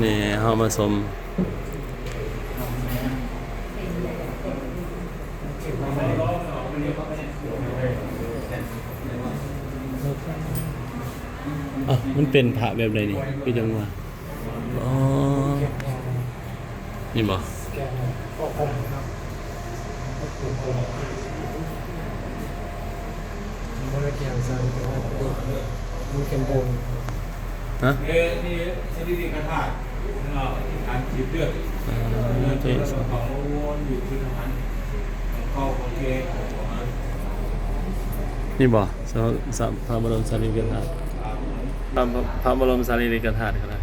นี่เฮามาสมมันเป็นพระแบบใดนี่พี่จังว่าอ๋อนี่บ่มันเกี่ยวกับมันเกี่ยวกับฮะนี่สถิติกระถาการฉีดเลือดของวนอยู่พื้นฐานเข้าโอเคนี่บ่พระบรมสารีริกธาตุพระบรมสารีริกธาตุก็ได้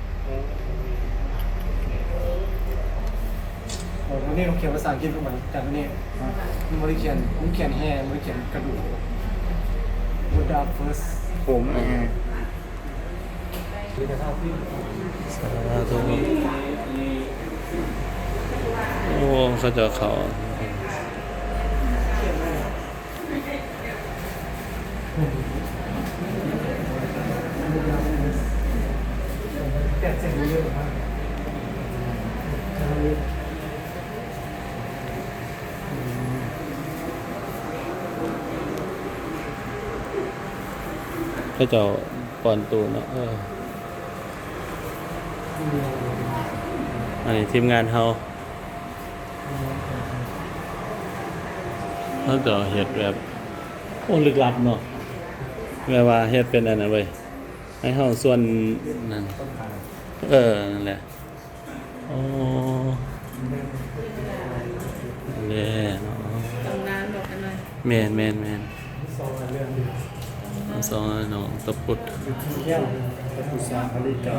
วันนี้เราเขียนภาษาอังกฤษเหมือนกันวันนี้มันไม่ได้เขียนแห่ไม่ได้เขียนกระดูกบูดาเฟิร์สผมสาธุโอ้เขาจะเขาแต่เสียงเยอะมากเขาจะก่อนตูนเนาะอันนี้ทีมงานเขาจะเฮ็ดแบบโอ้ลึกลับเนาะแบบว่าเฮ็ดเป็นอันนั้นเว้ยให้เฮาส่วนนั้นนั่นแหละโอ้เนี่ยเนาะตำนานบอกกันหน่อยแม่นสองเรื่องสองน้องตะปุดเที่ยวตะปุษาพลิกา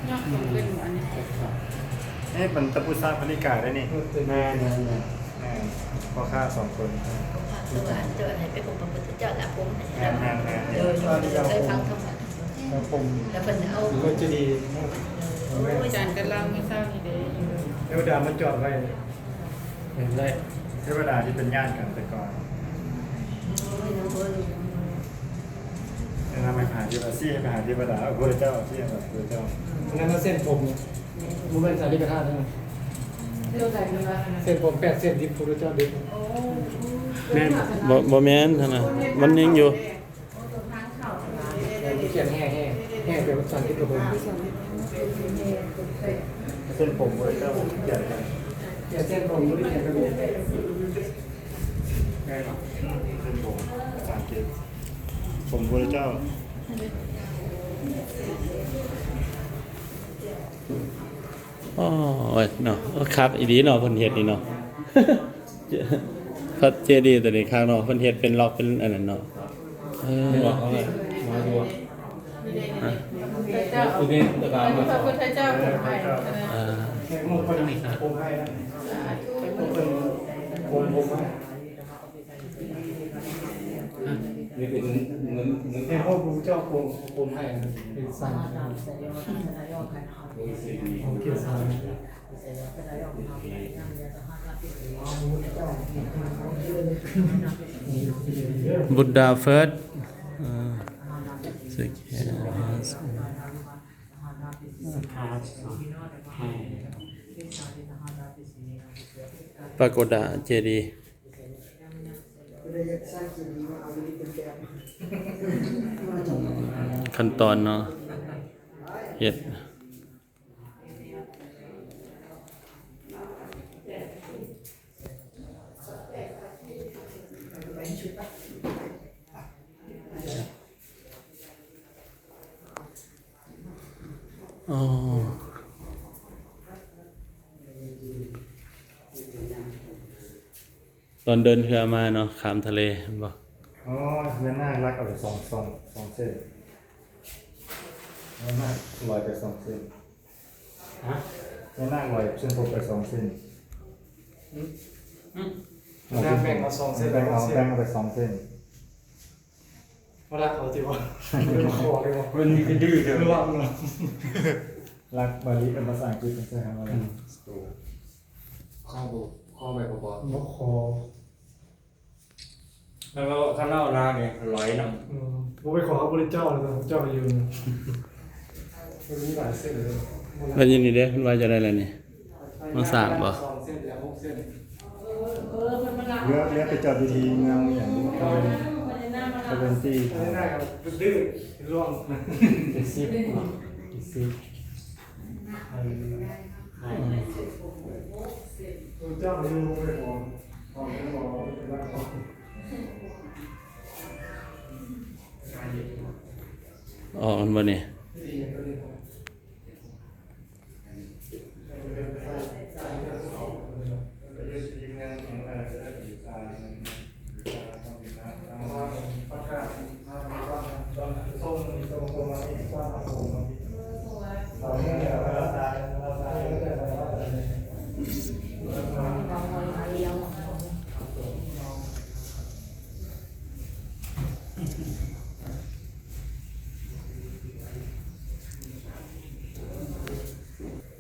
ย อดของขึ้นอันนี้ มันตะปุษาพนิกาได้นี่แม่พ่อข้า2 คน ตัวเจอไหนไปผมพระพุทธเจ้าละผมแม่เจอได้ฟังธรรมะ แล้วผม แล้วเป็นเอา ก็จะดี อาจารย์กันเล่าไม่เศร้านี่เด้ เทวดามาจอดไว้เห็นไร เทวดาที่เป็นญาติกันแต่ก่อนทำไมหาเทวดาซี่ไปหาเทวดาพระเจ้าที่แบบพระเจ้า งั้นมาเส้นผมมันเป็นสารีกธาตุนั่น เรื่องอะไรกันวะ เส้นผม8 เส้นที่พระเจ้าดึง โอ้ แม่นบ่แม่นหั่นน่ะมันยังอยู่ เขียนแห่เป็นภาษาอังกฤษกับผม เส้นผมพระเจ้าใหญ่กัน เขียนเส้นผมไม่ได้เขียนกระดูก ง่ายหรอเส้นผมภาษาอังกฤษผมพระเจ้า อ๋อเนาะครับอีดีเนาะเพิ่นเฮ็ดนี่เนาะ พระเจดีย์ตัวนี้ข้างเนาะเพิ่นเฮ็ดเป็นล็อกเป็นอันนั้นเนาะบอกเขาเลยมาดู พระเจ้าพระพุทธเจ้าผมไป แค่มุกคนนี้ผมให้นะผมให้นี่เป็นเงินแค่พ่อพระเจ้าผมให้เป็นสั่งผมเกี่ยวสั่งบุตดาเฟิร์สปรากฏเจดีย์ขั้นตอนเนาะเฮ็ดอ๋อตอนเดินเรือมาเนาะข้ามทะเลบ่ อ๋อเงินหน้ารักเอาไป2 เส้นเงินหน้าลอยไป2 เส้นฮะเงินหน้าลอยเส้นผมไป2 เส้นน้ำแบ่งมา2 เส้น แบ่งเอาไป2 เส้น เวลาเขาติว่าไม่มาขอเลยว่า มันมีดื้อเดียว ระวังนะ รักบาลีเป็นภาษาอังกฤษเป็นภาษาอะไร ข้อไปพอ มาขอ แล้วก็ข้างนอกนาเนี่ยร้อยน้ ผมไปขอพระพุทธเจ้าเลยเจ้าไปยืนมันมีหลายเส้นเลย ำ แล้วยินดีเด้เพิ่นว่าจะได้อะไรนี่มาสร้างบ่ 2 เส้นแล้ว6 เส้น เพิ่นมาลัก เรือไปจอดอยู่ที่เมืองอย่างนี้เขาเป็นที่ อันนี้ได้ครับดื้อร่วง อีซิปอีซิป เจ้าไม่รู้เลยผมไม่บอกว่า อ๋อมันบ่นี่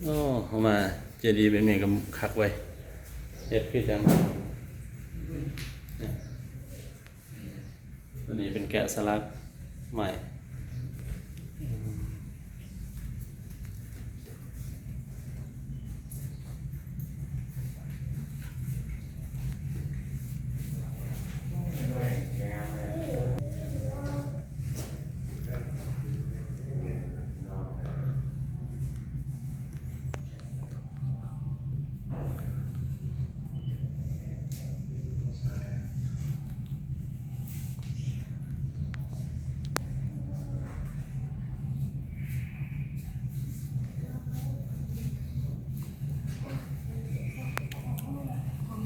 โอ้เอามาเจดีย์เป็นเมฆกับคักไว้เฮ็ดคือจังเนี่ยตัวนี้เป็นแกะสลักใหม่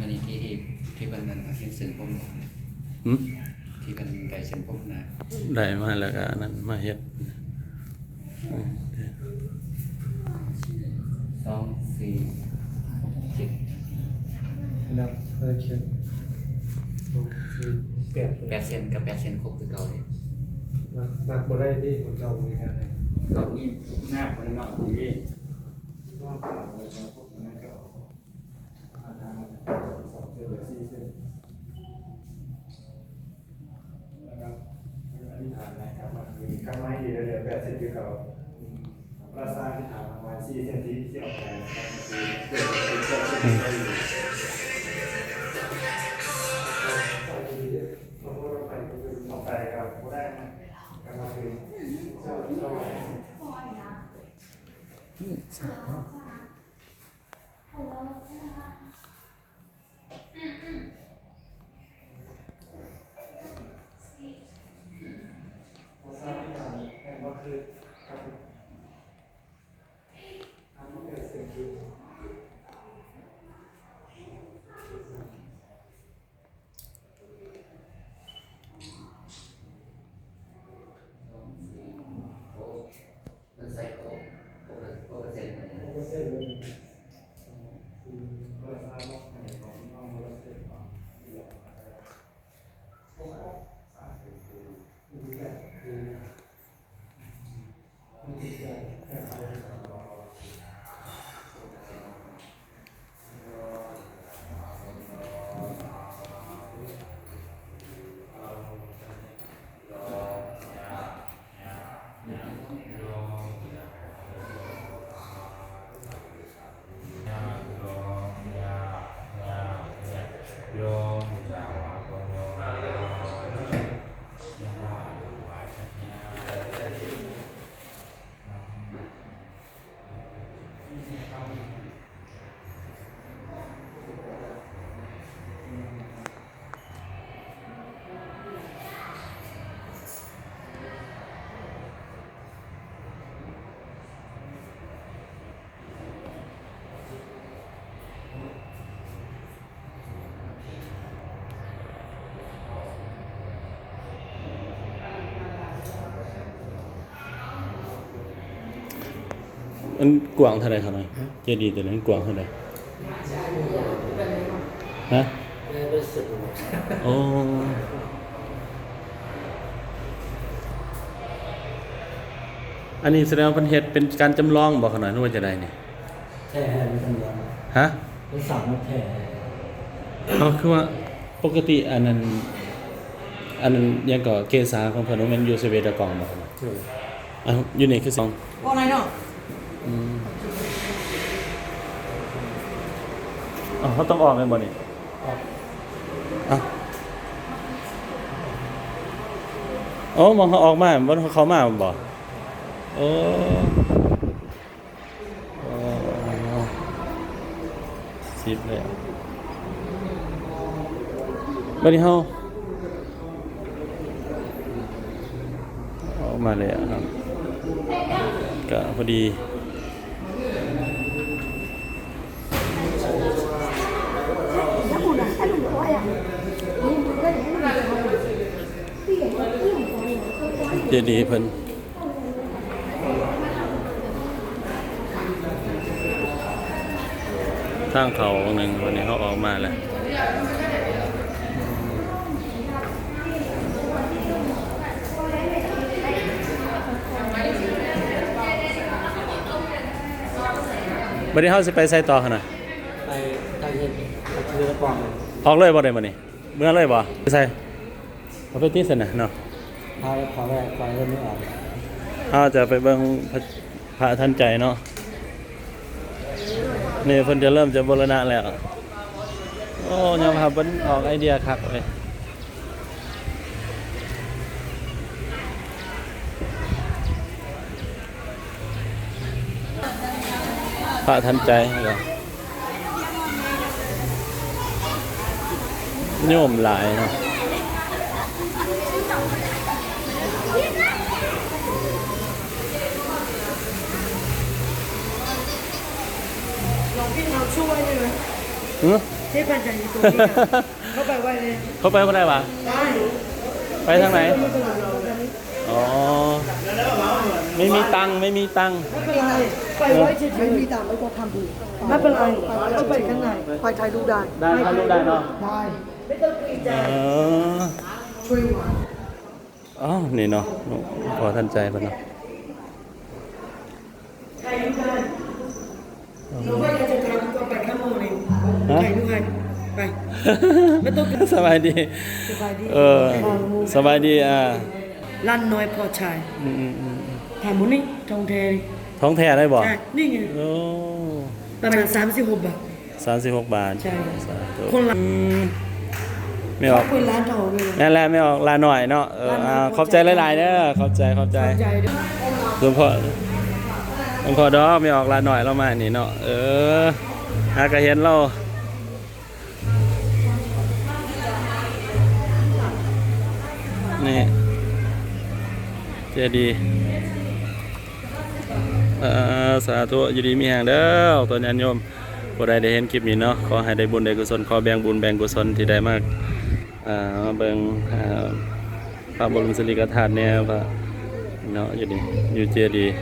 อันนี้ที่มันนั้นเส้นผม หืม ที่มันไก่เส้นผมนะ ได้มาแล้วก็อันนั้นมาเฮ็ด 2 4 7 นะเลยเขียนเปลี่ยน 8 เส้นกับ8 เส้นครบคือเก่าเลย นักบอลได้ที่ผมจะเอาเหมือนกันเลย ตอนนี้หน้าคนนอกที่ ข้างไม้ดีเลยแบบเส้นที่เขาราซาที่ถามมา4 เซนที่ออกไปออกไปครับผู้ได้กำลังคือ มันใส่ครบเส้น มันกว้างเท่าไหร่ครับเจดีย์ตัวนั้นกว้างเท่าไหร่ฮะโอ้อันนี้แสดงว่าเพิ่นเฮ็ดเป็นการจำลองบ่ขนาดนั้นว่าจะได้นี่ แท้เป็นสัญญาณ ฮะ เป็นสามแท้ อ๋อคือว่าปกติอันนั้นยังก็เกษาของเพิ่นว่าแม่นอยู่สเวดากองบ่ครับอ่ะอยู่นี่คือ2 ว่าไงเนาะ อืม อ๋อเขาต้องออกกันบ่นี่อ่ะโอ้มองเขาออกมาบ่เขามาบ่โอ้สิบเลยบัดนี้เฮาออกมาเลยครับก็พอดีเจดีย์เพิ่นทางเขาหนึ่งวันนี้เขาออกมาแล้วบัดนี้เฮาสิไปไสต่อหั่นน่ะ ไปทางเห็ดไปเรือกล่อง ออกเลยบ่ได้มื้อนี้เมื่อเลยบ่ไปไสเอาไปที่ซั่นน่ะเนาะ พาขอแรกไปเริ่มไม่ออก เฮาจะไปเบิ่งพระทันใจเนาะนี่เพิ่นจะเริ่มจะบูรณะแล้วโอ้ยอมรับเพิ่นออกไอเดียคักเลยพระทันใจเหรอโยมหลายเนาะที่ปัญญาอยู่ตรงนี้เข้าไปไว้เลย เขาไปบ่ได้ปะ ได้ ไปทางไหนอ๋อไม่มีตังค์ไม่มีตังค์ ไม่เป็นไรไปไว้เฉยๆมีต่างไม่ก็ทำดีไม่เป็นไรเข้าไปข้างในไปถ่ายรูปได้ ได้ถ่ายรูปได้เนาะ ได้ไม่ต้องกรีดใจ ช่วยหวาน อ๋อนี่เนาะพอทันใจปะเนาะ ถ่ายรูปได้หนูว่าจะทำก็ไปข้างนอกเลยถ่ายรูปให้ไปไม่ต้อง สบายดี สบายดี สบายดีลั่นน้อยพอชาย อืม ถามหมูนี่ทองเท ท้องแท้ได้บ่ ใช่นี่ไง โอ้ ประมาณ36 บาท 36 บาท ใช่ สาธุ คนละ ไม่ออก เปิดร้านทองเลย นั่นแหละไม่ออกลาหน่อยเนาะขอบใจหลายๆเด้อขอบใจ ใจด้วย หลวงพ่อดอกไม่ออกลาหน่อยเรามานี่เนาะหากะเห็นเรานี่เจดีย์สาธุอยู่ดีมีแห่งเด้อตัวญาติโยมผู้ใดได้เห็นคลิปนี้เนาะขอให้ได้บุญได้กุศลขอแบ่งบุญแบ่งกุศลที่ได้มากมาเบิ่งพระบรมสารีริกธาตุเนี่ยพระเนาะอยู่นี่อยู่เจดีย์